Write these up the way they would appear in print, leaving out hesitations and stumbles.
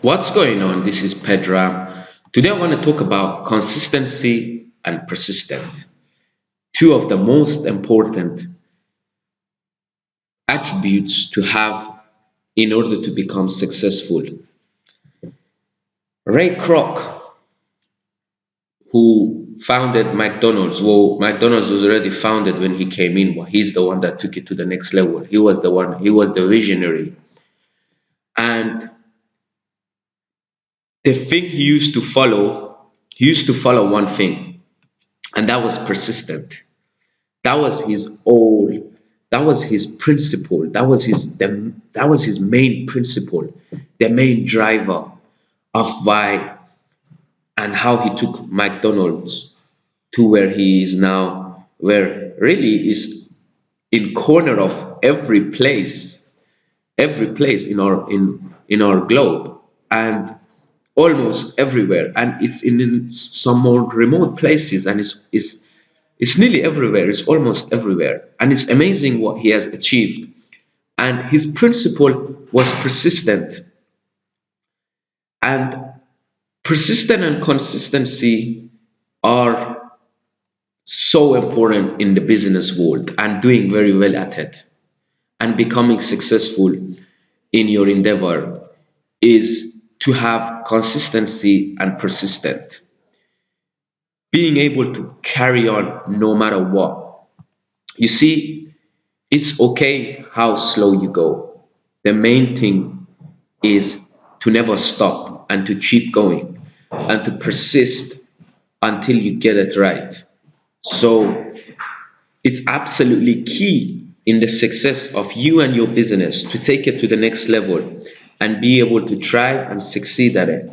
What's going on? This is Pedram. Today I want to talk about consistency and persistent, two of the most important attributes to have in order to become successful. Ray Kroc, who founded McDonald's, well, McDonald's was already founded when he came in, but he's the one that took it to the next level. He was the visionary. And the thing he used to follow one thing, and that was persistent. That was his all. That was his principle. That was his main principle, the main driver of why and how he took McDonald's to where he is now, where really is in corner of every place in our globe, and almost everywhere, and it's in some more remote places, and it's nearly everywhere. It's almost everywhere. And it's amazing what he has achieved. And his principle was persistent. And persistent and consistency are so important in the business world and doing very well at it and becoming successful in your endeavor is to have consistency and persistent. Being able to carry on no matter what. You see, it's okay how slow you go. The main thing is to never stop and to keep going and to persist until you get it right. So it's absolutely key in the success of you and your business to take it to the next level and be able to thrive and succeed at it,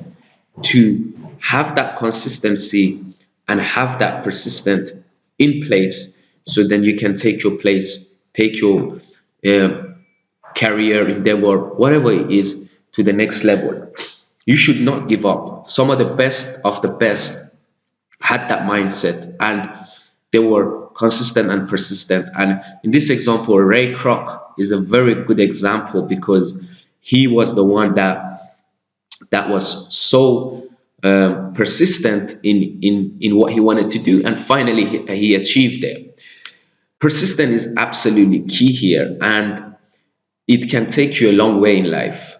to have that consistency and have that persistent in place so then you can take your place, take your uh, career endeavor, whatever it is, to the next level. You should not give up. Some of the best had that mindset and they were consistent and persistent. And in this example, Ray Kroc is a very good example because he was the one that was so persistent in what he wanted to do, and finally he achieved it. Persistent is absolutely key here, and it can take you a long way in life.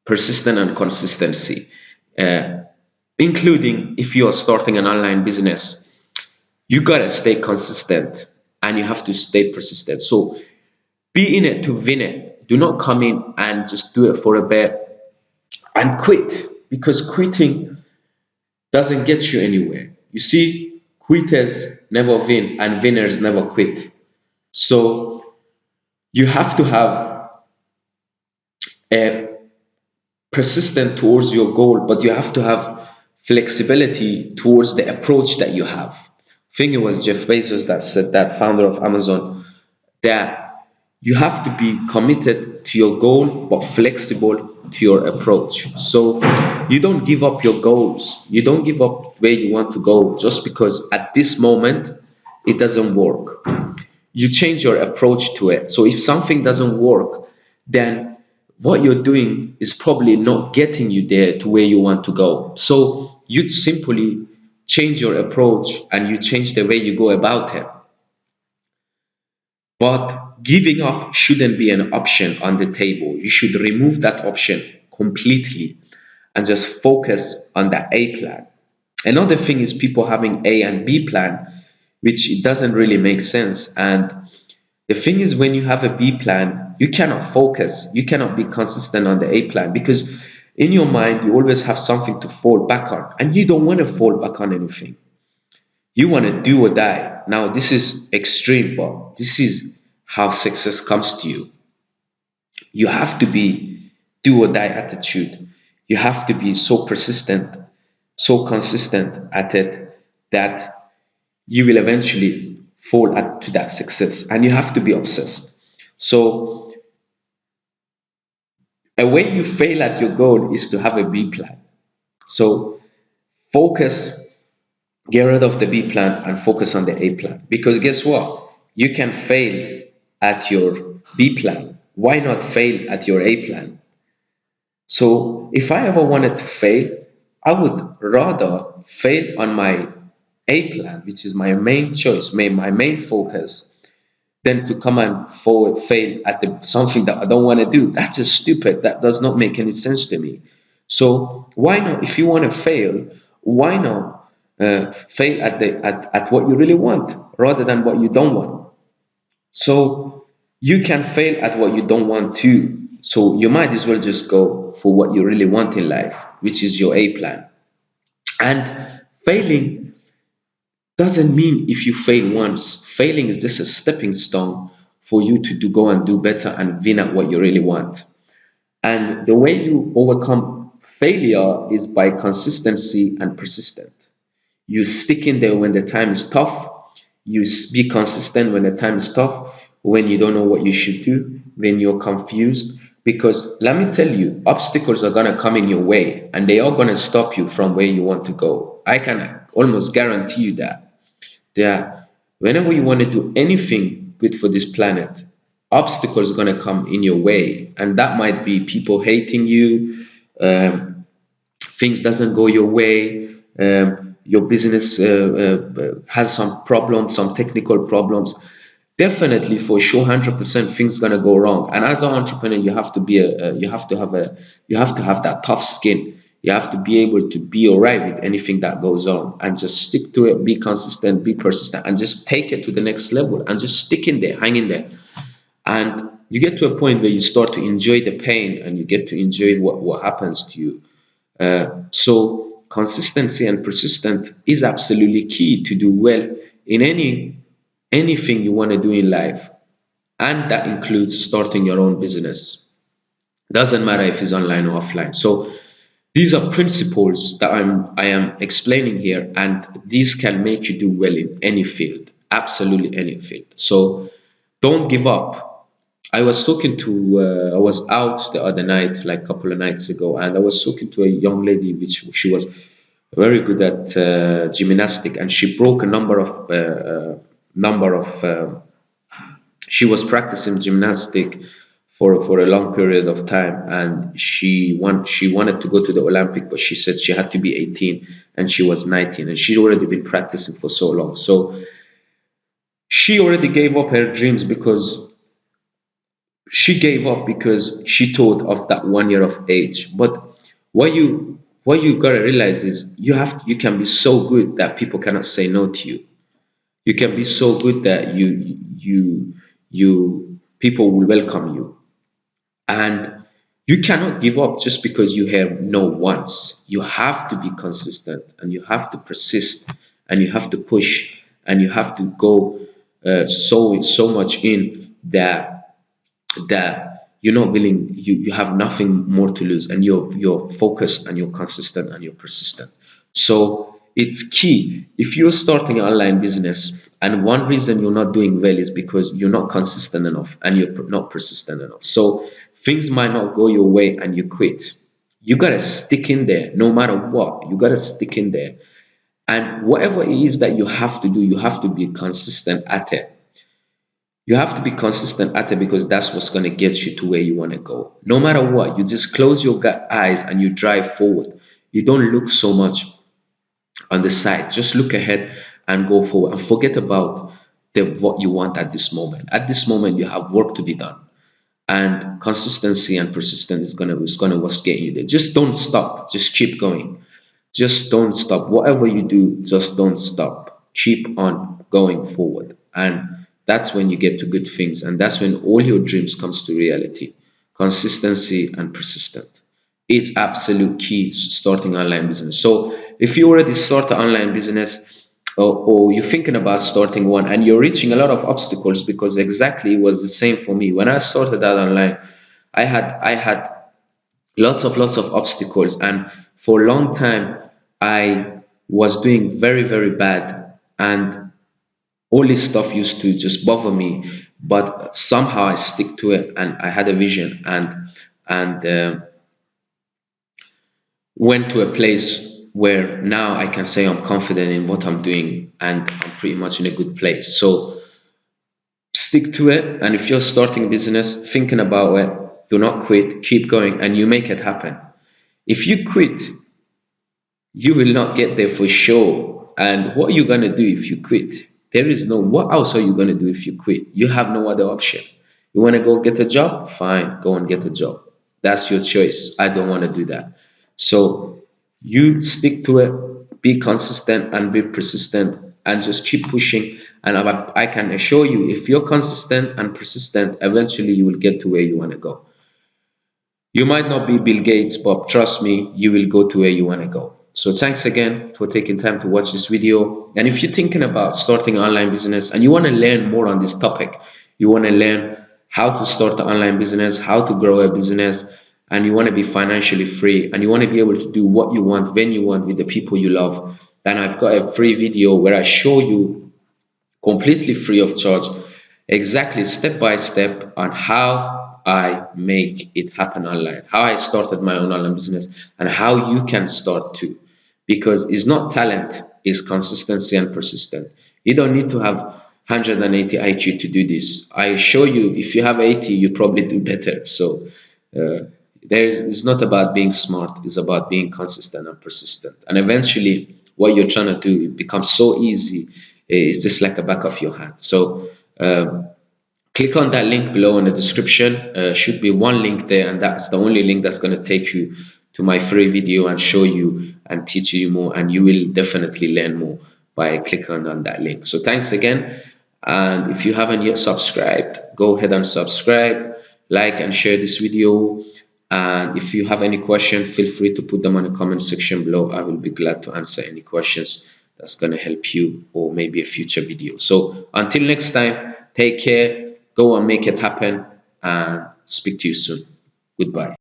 Persistent and consistency, uh, including if you are starting an online business, you gotta stay consistent and you have to stay persistent. So be in it to win it. Do not come in and just do it for a bit and quit, because quitting doesn't get you anywhere. You see, quitters never win and winners never quit. So you have to have a persistent towards your goal, but you have to have flexibility towards the approach that you have. I think it was Jeff Bezos that said that, founder of Amazon, that you have to be committed to your goal but flexible to your approach. So you don't give up your goals. You don't give up where you want to go just because at this moment it doesn't work. You change your approach to it. So if something doesn't work, then what you're doing is probably not getting you there to where you want to go. So you simply change your approach and you change the way you go about it. But giving up shouldn't be an option on the table. You should remove that option completely and just focus on the A plan. Another thing is people having A and B plan, which it doesn't really make sense. And the thing is, when you have a B plan, you cannot focus, you cannot be consistent on the A plan because in your mind, you always have something to fall back on, and you don't want to fall back on anything. You want to do or die. Now, this is extreme, but this is how success comes to you. You have to be do or die attitude. You have to be so persistent, so consistent at it that you will eventually fall to that success, and you have to be obsessed. So a way you fail at your goal is to have a B plan. So focus, get rid of the B plan and focus on the A plan. Because guess what? You can fail at your B plan. Why not fail at your A plan? So if I ever wanted to fail, I would rather fail on my A plan, which is my main choice, my main focus, than to come and forward fail at something that I don't want to do. That's just stupid. That does not make any sense to me. So why not? If you want to fail, why not fail at what you really want rather than what you don't want? So you can fail at what you don't want to. So you might as well just go for what you really want in life, which is your A plan. And failing doesn't mean if you fail once, failing is just a stepping stone for you to go and do better and win at what you really want. And the way you overcome failure is by consistency and persistence. You stick in there when the time is tough. You be consistent when the time is tough, when you don't know what you should do, when you're confused. Because let me tell you, obstacles are going to come in your way and they are going to stop you from where you want to go. I can almost guarantee you that. Yeah, whenever you want to do anything good for this planet, obstacles are going to come in your way. And that might be people hating you, um, things doesn't go your way, your business has some problems, some technical problems. Definitely, for sure, 100% things gonna go wrong. And as an entrepreneur, you have to be you have to have you have to have that tough skin. You have to be able to be alright with anything that goes on and just stick to it, be consistent, be persistent, and just take it to the next level and just stick in there, hang in there. And you get to a point where you start to enjoy the pain and you get to enjoy what happens to you. So consistency and persistent is absolutely key to do well in anything you want to do in life, and that includes starting your own business. Doesn't matter if it's online or offline. So these are principles that I am explaining here, and these can make you do well in any field, absolutely any field. So don't give up. I was out the other night, like a couple of nights ago, and I was talking to a young lady, which she was very good at gymnastic, and she broke a number of she was practicing gymnastic for a long period of time, and she wanted to go to the Olympic, but she said she had to be 18 and she was 19 and she'd already been practicing for so long. So she already gave up her dreams because she thought of that 1 year of age. But what you gotta realize is you can be so good that people cannot say no to you. You can be so good that you people will welcome you. And you cannot give up just because you hear no once. You have to be consistent and you have to persist and you have to push and you have to go so much in that you're not willing, you have nothing more to lose, and you're focused and you're consistent and you're persistent. So it's key. If you're starting an online business and one reason you're not doing well is because you're not consistent enough and you're not persistent enough, so things might not go your way and you quit. You got to stick in there no matter what. You got to stick in there, and whatever it is that you have to do, you have to be consistent at it. You have to be consistent at it because that's what's going to get you to where you want to go. No matter what, you just close your eyes and you drive forward. You don't look so much on the side. Just look ahead and go forward and forget about what you want at this moment. At this moment, you have work to be done, and consistency and persistence is gonna what's getting you there. Just don't stop. Just keep going. Just don't stop. Whatever you do, just don't stop. Keep on going forward. And that's when you get to good things. And that's when all your dreams comes to reality. Consistency and persistence is absolute key to starting online business. So if you already start an online business, or you're thinking about starting one and you're reaching a lot of obstacles, because exactly it was the same for me. When I started that online, I had lots of obstacles, and for a long time I was doing very bad, and all this stuff used to just bother me, but somehow I stick to it and I had a vision, and went to a place where now I can say I'm confident in what I'm doing and I'm pretty much in a good place. So stick to it, and if you're starting a business, thinking about it, Do not quit. Keep going, and you make it happen. If you quit, you will not get there for sure. And what are you gonna do if you quit? There is no what else are you gonna do if you quit? You have no other option. You wanna go get a job? Fine, go and get a job. That's your choice. I don't wanna do that. So you stick to it, be consistent and be persistent and just keep pushing. And I can assure you, if you're consistent and persistent, eventually you will get to where you want to go. You might not be Bill Gates, but trust me, you will go to where you want to go. So thanks again for taking time to watch this video. And if you're thinking about starting an online business and you want to learn more on this topic, you want to learn how to start an online business, how to grow a business, and you want to be financially free and you want to be able to do what you want, when you want, with the people you love, then I've got a free video where I show you completely free of charge, exactly step by step on how I make it happen online, how I started my own online business, and how you can start too. Because it's not talent, it's consistency and persistence. You don't need to have 180 IQ to do this. I assure you, if you have 80, you probably do better. So it's not about being smart, it's about being consistent and persistent. And eventually, what you're trying to do it becomes so easy, it's just like the back of your hand. So click on that link below in the description. Should be one link there, and that's the only link that's going to take you to my free video and show you and teach you more. And you will definitely learn more by clicking on that link. So thanks again. And if you haven't yet subscribed, go ahead and subscribe, like and share this video. And if you have any question, feel free to put them on the comment section below. I will be glad to answer any questions that's going to help you or maybe a future video. So until next time, take care, go and make it happen, and speak to you soon. Goodbye.